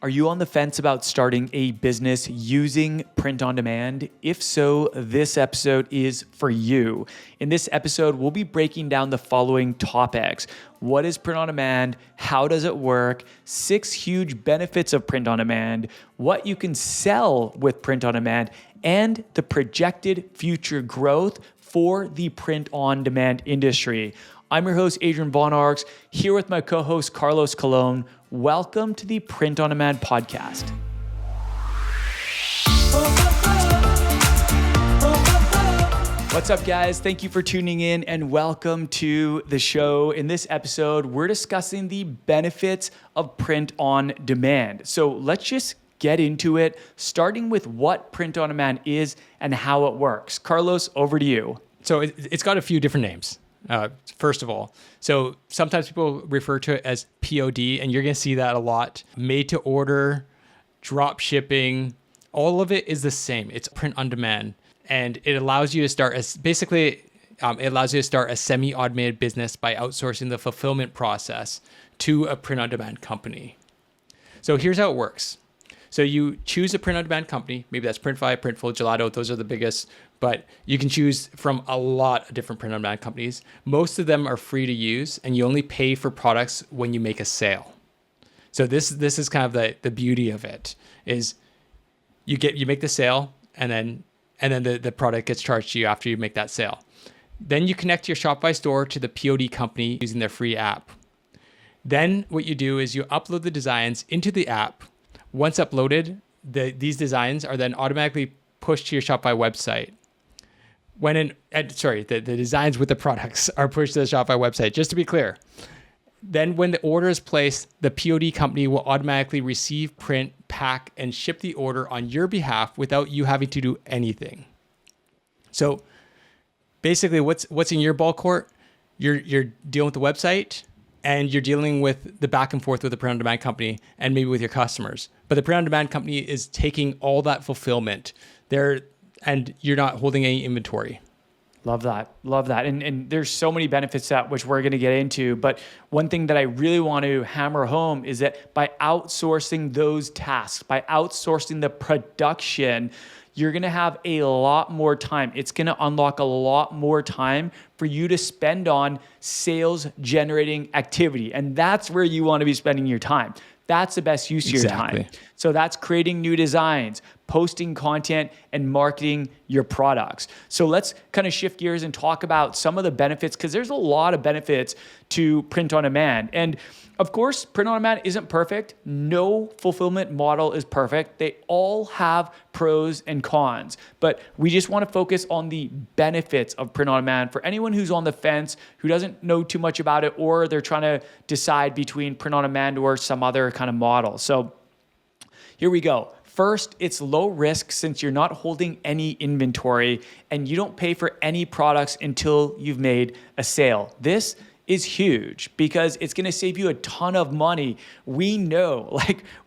Are you on the fence about starting a business using print on demand? If so, this episode is for you. In this episode, we'll be breaking down the following topics. What is print on demand? How does it work? 6 huge benefits of print on demand, what you can sell with print on demand, and the projected future growth for the print on demand industry. I'm your host, Adrian Von Arx, here with my co-host, Carlos Colon. Welcome to the Print on Demand podcast. What's up, guys? Thank you for tuning in and welcome to the show. In this episode, we're discussing the benefits of print on demand. So let's just get into it, starting with what print on demand is and how it works. Carlos, over to you. So it's got a few different names. First of all, so sometimes people refer to it as POD, and you're going to see that a lot. Made to order, drop shipping, all of it is the same. It's print on demand, and it allows you to start it allows you to start a semi-automated business by outsourcing the fulfillment process to a print on demand company. So here's how it works. So you choose a print on demand company. Maybe that's Printfy, Printful, Gelato. Those are the biggest, but you can choose from a lot of different print on demand companies. Most of them are free to use, and you only pay for products when you make a sale. So this is kind of the beauty of it is you make the sale, and then the product gets charged to you after you make that sale. Then you connect your Shopify store to the POD company using their free app. Then what you do is you upload the designs into the app. Once uploaded, these designs are then automatically pushed to your Shopify website. The designs with the products are pushed to the Shopify website, just to be clear. Then when the order is placed, the POD company will automatically receive, print, pack, and ship the order on your behalf without you having to do anything. So basically what's in your ball court? You're dealing with the website, and you're dealing with the back and forth with the print on demand company and maybe with your customers. But the print on demand company is taking all that fulfillment there, and you're not holding any inventory. Love that. And there's so many benefits that which we're going to get into. But one thing that I really want to hammer home is that by outsourcing those tasks, by outsourcing the production, you're going to have a lot more time. It's going to unlock a lot more time for you to spend on sales generating activity. And that's where you want to be spending your time. That's the best use of your time. So that's creating new designs, posting content, and marketing your products. So let's kind of shift gears and talk about some of the benefits, because there's a lot of benefits to print on demand. And of course, print on demand isn't perfect. No fulfillment model is perfect. They all have pros and cons, but we just want to focus on the benefits of print on demand for anyone who's on the fence, who doesn't know too much about it, or they're trying to decide between print on demand or some other kind of model. So here we go. First, it's low risk since you're not holding any inventory and you don't pay for any products until you've made a sale. This is huge because it's going to save you a ton of money. We know,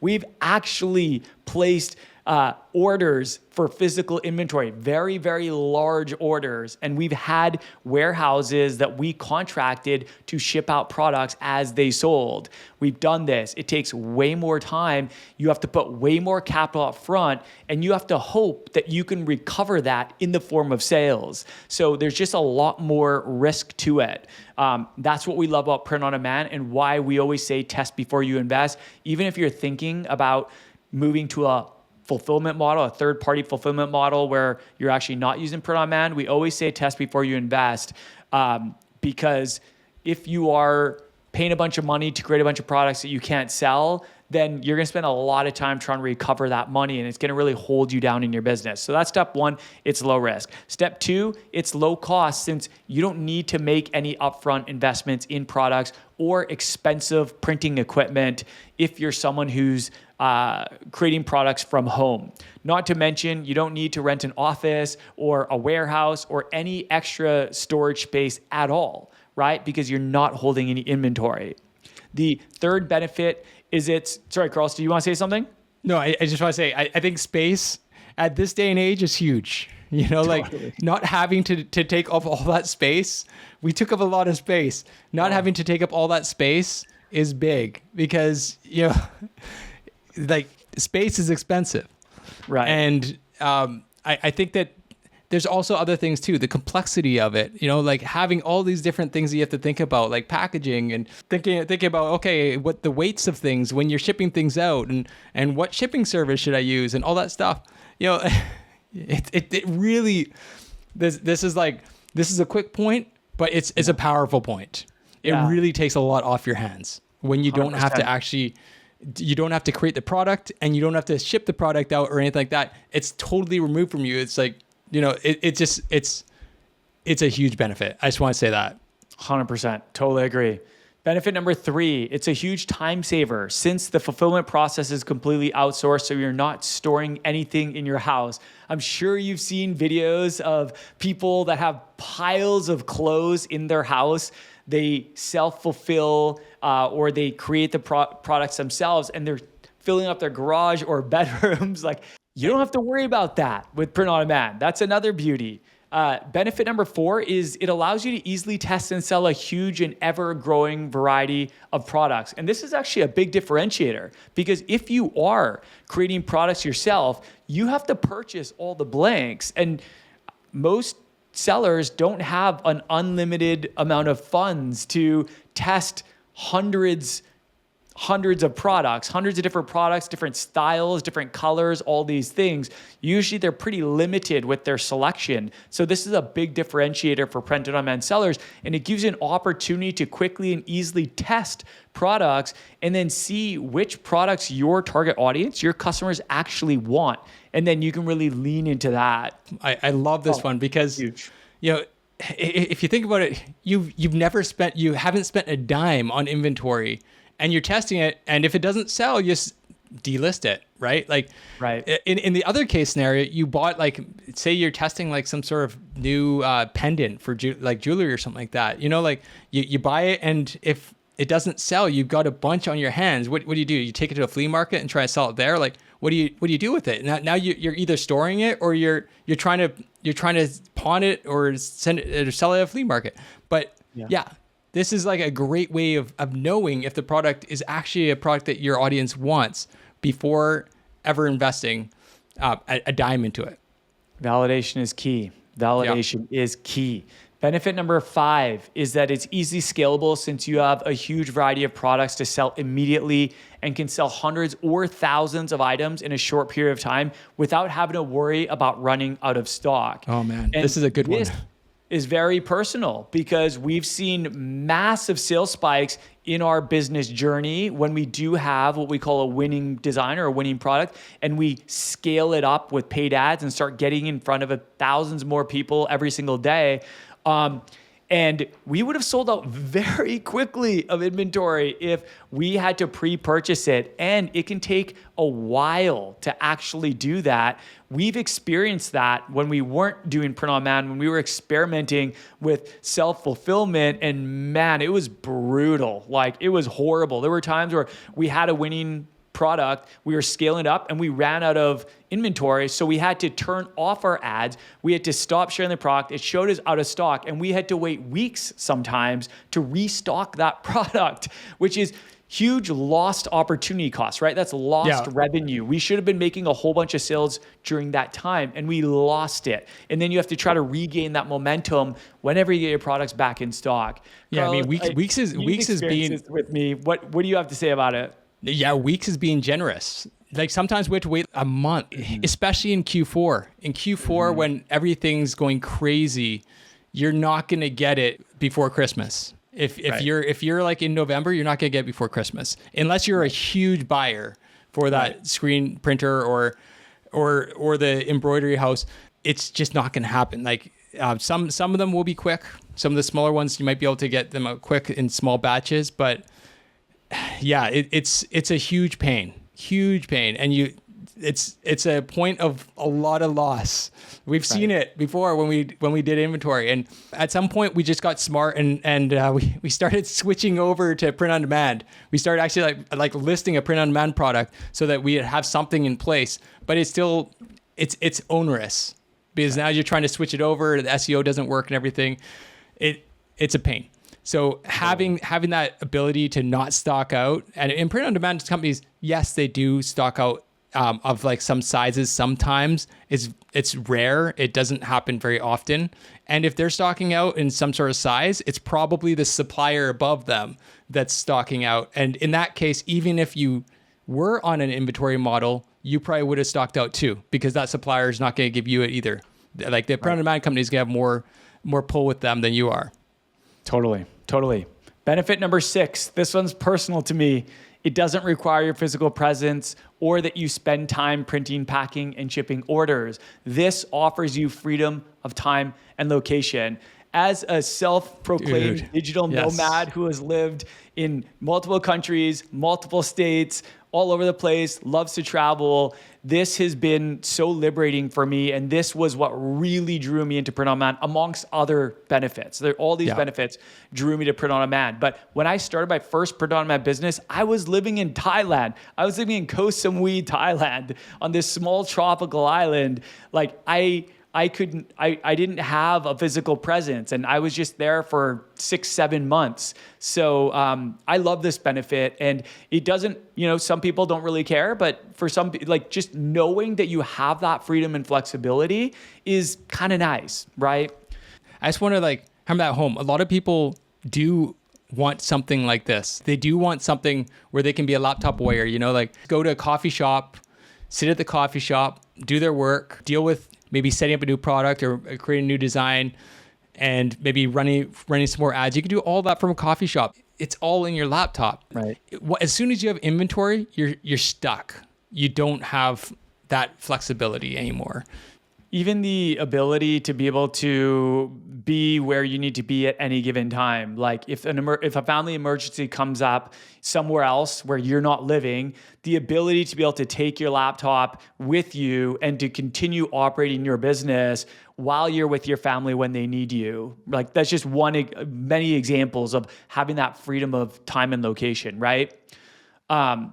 we've actually placed orders for physical inventory, very, very large orders. And we've had warehouses that we contracted to ship out products as they sold. We've done this. It takes way more time. You have to put way more capital up front, and you have to hope that you can recover that in the form of sales. So there's just a lot more risk to it. That's what we love about print on demand and why we always say test before you invest. Even if you're thinking about moving to a fulfillment model, a third-party fulfillment model where you're actually not using print on demand, we always say test before you invest, because if you are paying a bunch of money to create a bunch of products that you can't sell, then you're going to spend a lot of time trying to recover that money, and it's going to really hold you down in your business. So that's step 1, it's low risk. Step 2, it's low cost since you don't need to make any upfront investments in products or expensive printing equipment if you're someone who's creating products from home. Not to mention, you don't need to rent an office or a warehouse or any extra storage space at all, right? Because you're not holding any inventory. The third benefit is sorry, Carlos, do you want to say something? No, I just want to say, I think space at this day and age is huge. Totally. Not having to take up all that space. We took up a lot of space. Not having to take up all that space is big because, like space is expensive. Right. And I think that there's also other things too, the complexity of it, like having all these different things that you have to think about, like packaging and thinking about, okay, what the weights of things when you're shipping things out and what shipping service should I use and all that stuff. It really, this is a quick point, but it's a powerful point. It really takes a lot off your hands when you don't have to 100%. You don't have to create the product and you don't have to ship the product out or anything like that. It's totally removed from you. It's like, it's a huge benefit. I just want to say that. 100%. Totally agree. Benefit number 3, it's a huge time saver since the fulfillment process is completely outsourced, so you're not storing anything in your house. I'm sure you've seen videos of people that have piles of clothes in their house. They self-fulfill or they create the products themselves, and they're filling up their garage or bedrooms. Like, you don't have to worry about that with print on demand. That's another beauty. Benefit number 4 is it allows you to easily test and sell a huge and ever-growing variety of products. And this is actually a big differentiator, because if you are creating products yourself, you have to purchase all the blanks. And most sellers don't have an unlimited amount of funds to test hundreds of products, hundreds of different products, different styles, different colors, all these things. Usually they're pretty limited with their selection. So this is a big differentiator for print-on-demand sellers, and it gives you an opportunity to quickly and easily test products and then see which products your target audience, your customers actually want. And then you can really lean into that. I love this one because, huge. If you think about it, you haven't spent a dime on inventory, and you're testing it, and if it doesn't sell, you just delist it, right? Like, right. In the other case scenario, you bought, like, say you're testing like some sort of new pendant for like jewelry or something like that. Like you buy it, and if it doesn't sell, you've got a bunch on your hands. What do? You take it to a flea market and try to sell it there? Like, what do you do with it? Now you're either storing it or you're trying to pawn it or send it or sell it at a flea market. But yeah. This is like a great way of knowing if the product is actually a product that your audience wants before ever investing a dime into it. Validation is key. Is key. Benefit number 5 is that it's easily scalable since you have a huge variety of products to sell immediately and can sell hundreds or thousands of items in a short period of time without having to worry about running out of stock. Oh man, this is a good one. Is very personal because we've seen massive sales spikes in our business journey when we do have what we call a winning design or a winning product, and we scale it up with paid ads and start getting in front of thousands more people every single day. And we would have sold out very quickly of inventory if we had to pre-purchase it. And it can take a while to actually do that. We've experienced that when we weren't doing print on demand, when we were experimenting with self-fulfillment, and man, it was brutal. Like, it was horrible. There were times where we had a winning product, we were scaling it up, and we ran out of inventory. So we had to turn off our ads. We had to stop sharing the product. It showed us out of stock, and we had to wait weeks sometimes to restock that product, which is huge lost opportunity cost, right? That's lost revenue. We should have been making a whole bunch of sales during that time, and we lost it. And then you have to try to regain that momentum whenever you get your products back in stock. Yeah, Carl, I mean, weeks is being with me. What do you have to say about it? Yeah, weeks is being generous. Like, sometimes we have to wait a month, especially in Q4. In Q4, when everything's going crazy, you're not going to get it before Christmas. If you're like in November, you're not going to get it before Christmas, unless you're a huge buyer for that screen printer or the embroidery house. It's just not going to happen. Like, some of them will be quick. Some of the smaller ones, you might be able to get them out quick in small batches, but yeah, it's a huge pain, and it's a point of a lot of loss. We've seen it before when we did inventory, and at some point we just got smart and we started switching over to print on demand. We started actually like listing a print on demand product so that we have something in place, but it's still it's onerous because now you're trying to switch it over. The SEO doesn't work and everything. It's a pain. So having that ability to not stock out, and in print on demand companies, yes, they do stock out of like some sizes. Sometimes it's rare. It doesn't happen very often. And if they're stocking out in some sort of size, it's probably the supplier above them that's stocking out. And in that case, even if you were on an inventory model, you probably would have stocked out too, because that supplier is not going to give you it either. Like the print-on-demand company is going to have more pull with them than you are. Totally. Benefit number 6. This one's personal to me. It doesn't require your physical presence or that you spend time printing, packing, and shipping orders. This offers you freedom of time and location. As a self-proclaimed digital nomad who has lived in multiple countries, multiple states, all over the place, loves to travel, this has been so liberating for me. And this was what really drew me into print on demand, amongst other benefits. All these benefits drew me to print on demand. But when I started my first print on demand business, I was living in Thailand. I was living in Koh Samui, Thailand, on this small tropical island. Like I didn't have a physical presence, and I was just there for 6-7 months. So I love this benefit, and it doesn't, some people don't really care, but for some, like just knowing that you have that freedom and flexibility is kind of nice, right? I just want to hammer that home. A lot of people do want something like this. They do want something where they can be a laptop warrior, go to a coffee shop, sit at the coffee shop, do their work, deal with maybe setting up a new product or creating a new design, and maybe running some more ads. You can do all that from a coffee shop. It's all in your laptop. Right. As soon as you have inventory, you're stuck. You don't have that flexibility anymore. Even the ability to be able to be where you need to be at any given time. Like if a family emergency comes up somewhere else where you're not living, the ability to be able to take your laptop with you and to continue operating your business while you're with your family when they need you. Like that's just many examples of having that freedom of time and location, right?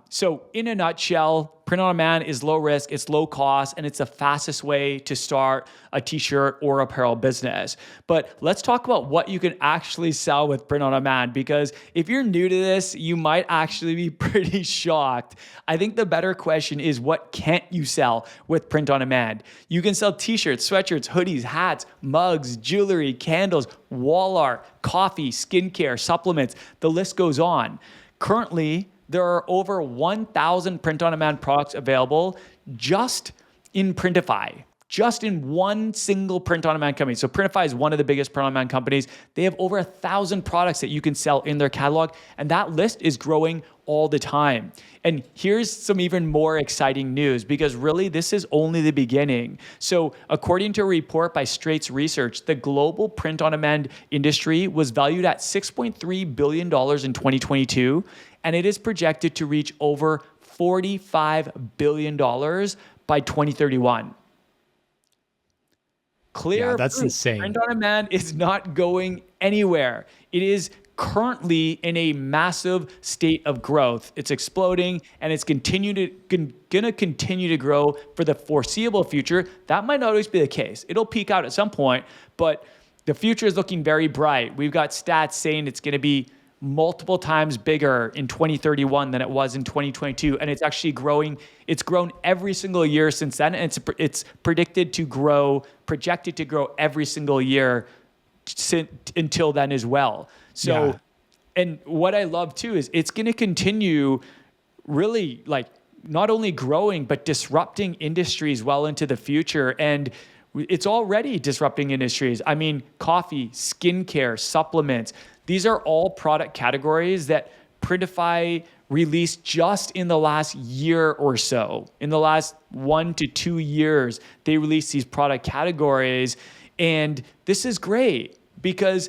So in a nutshell, print on demand is low risk, it's low cost, and it's the fastest way to start a t-shirt or apparel business. But let's talk about what you can actually sell with print on demand, because if you're new to this, you might actually be pretty shocked. I think the better question is, what can't you sell with print on demand? You can sell t-shirts, sweatshirts, hoodies, hats, mugs, jewelry, candles, wall art, coffee, skincare, supplements. The list goes on. Currently, there are over 1,000 print-on-demand products available just in Printify, just in one single print-on-demand company. So Printify is one of the biggest print-on-demand companies. They have over 1,000 products that you can sell in their catalog, and that list is growing all the time. And here's some even more exciting news, because really this is only the beginning. So according to a report by Straits Research, the global print-on-demand industry was valued at $6.3 billion in 2022, and it is projected to reach over $45 billion by 2031. Clear that's proof. insane. Print on demand is not going anywhere. It is currently in a massive state of growth. It's exploding, and it's going to continue to grow for the foreseeable future. That might not always be the case. It'll peak out at some point, but the future is looking very bright. We've got stats saying it's going to be multiple times bigger in 2031 than it was in 2022, and it's actually growing. It's grown every single year since then, and it's projected to grow every single year until then as well. So, and what I love too is it's going to continue really not only growing but disrupting industries well into the future, and it's already disrupting industries. I mean, coffee, skincare, supplements. These are all product categories that Printify released just in the last year or so. In the last 1 to 2 years, they released these product categories. And this is great because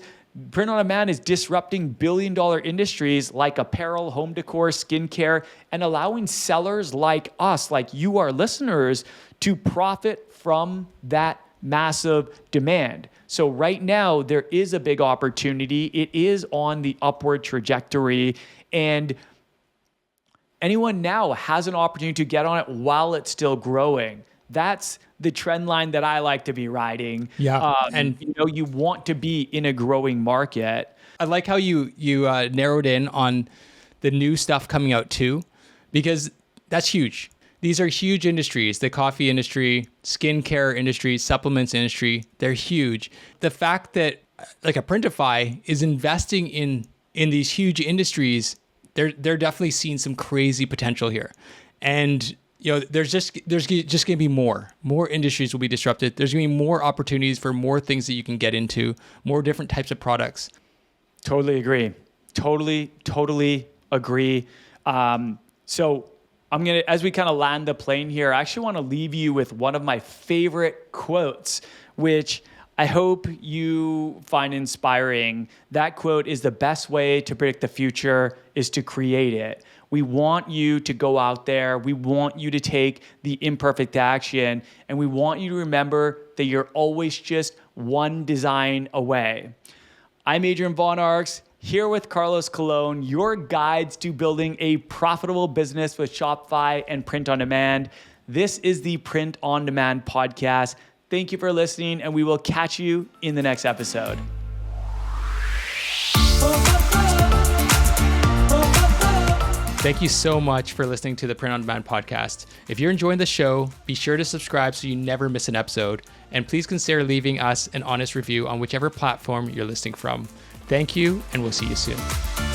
print on demand is disrupting billion-dollar industries like apparel, home decor, skincare, and allowing sellers like us, like you, our listeners, to profit from that massive demand. So right now, there is a big opportunity. It is on the upward trajectory, and anyone now has an opportunity to get on it while it's still growing. That's the trend line that I like to be riding. Yeah, and you want to be in a growing market. I like how you narrowed in on the new stuff coming out too, because That's huge. These are huge industries. The coffee industry, skincare industry, supplements industry, they're huge. The fact that like a Printify is investing in these huge industries, they're definitely seeing some crazy potential here. And there's just going to be more industries will be disrupted. There's going to be more opportunities for more things that you can get into, more different types of products. Totally agree. Totally agree. So I'm going to, as we kind of land the plane here, I actually want to leave you with one of my favorite quotes, which I hope you find inspiring. That quote is, the best way to predict the future is to create it. We want you to go out there. We want you to take the imperfect action. And we want you to remember that you're always just one design away. I'm Adrian Von Arx, here with Carlos Colon, your guides to building a profitable business with Shopify and print on demand. This is the Print on Demand podcast. Thank you for listening, and we will catch you in the next episode. Thank you so much for listening to the Print on Demand podcast. If you're enjoying the show, be sure to subscribe so you never miss an episode. And please consider leaving us an honest review on whichever platform you're listening from. Thank you, and we'll see you soon.